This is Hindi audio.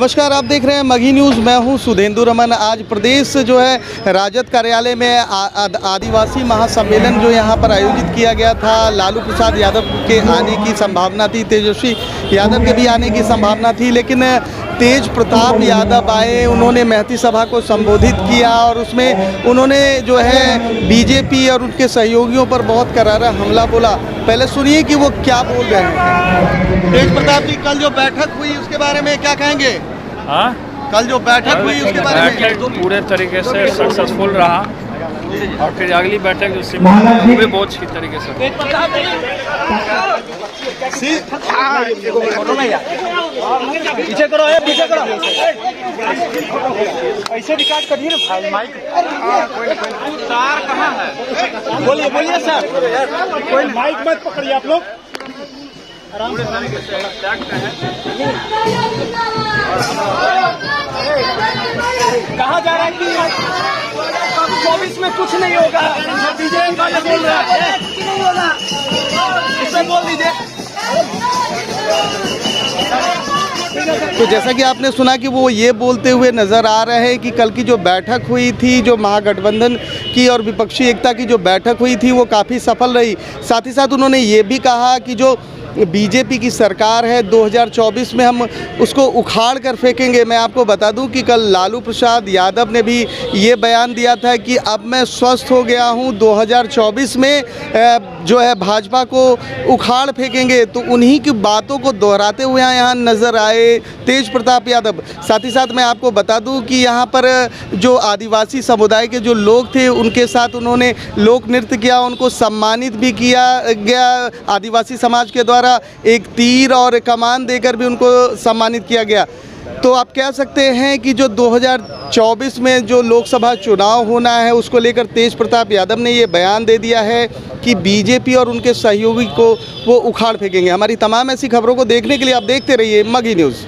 नमस्कार, आप देख रहे हैं मघी न्यूज़। मैं हूं सुधेंदु रमन। आज प्रदेश जो है राजद कार्यालय में आदिवासी महासम्मेलन जो यहां पर आयोजित किया गया था। लालू प्रसाद यादव के आने की संभावना थी, तेजस्वी यादव के भी आने की संभावना थी, लेकिन तेज प्रताप यादव आए। उन्होंने महती सभा को संबोधित किया और उसमें उन्होंने जो है बीजेपी और उनके सहयोगियों पर बहुत करारा हमला बोला। पहले सुनिए कि वो क्या बोल रहे हैं। तेज प्रताप जी, कल जो बैठक हुई उसके बारे में क्या कहेंगे? कल जो बैठक हुई उसके बारे में? तो पूरे तरीके से सक्सेसफुल रहा और फिर अगली बैठक जो वो भी बहुत अच्छी तरीके से। पीछे करो, पीछे करो, ऐसे रिकॉर्ड करिए ना भाई। माइक तार कहाँ है? बोलिए बोलिए सर। कोई माइक मत पकड़िए आप लोग, आराम से। कहाँ जा रहा है कि 24 में कुछ नहीं होगा? बीजेपी वाले बोल रहा है नहीं होगा, इसे बोल दीजिए। तो जैसा कि आपने सुना कि वो ये बोलते हुए नज़र आ रहे हैं कि कल की जो बैठक हुई थी, जो महागठबंधन की और विपक्षी एकता की जो बैठक हुई थी, वो काफ़ी सफल रही। साथ ही साथ उन्होंने ये भी कहा कि जो बीजेपी की सरकार है 2024 में हम उसको उखाड़ कर फेंकेंगे। मैं आपको बता दूं कि कल लालू प्रसाद यादव ने भी ये बयान दिया था कि अब मैं स्वस्थ हो गया हूं, 2024 में जो है भाजपा को उखाड़ फेंकेंगे। तो उन्हीं की बातों को दोहराते हुए यहाँ नज़र आए तेज प्रताप यादव। साथ ही साथ मैं आपको बता दूं कि यहाँ पर जो आदिवासी समुदाय के जो लोग थे उनके साथ उन्होंने लोक नृत्य किया, उनको सम्मानित भी किया गया। आदिवासी समाज के द्वारा एक तीर और कमान देकर भी उनको सम्मानित किया गया। तो आप कह सकते हैं कि जो 2024 में जो लोकसभा चुनाव होना है उसको लेकर तेज प्रताप यादव ने ये बयान दे दिया है कि बीजेपी और उनके सहयोगी को वो उखाड़ फेंकेंगे। हमारी तमाम ऐसी खबरों को देखने के लिए आप देखते रहिए मघी न्यूज़।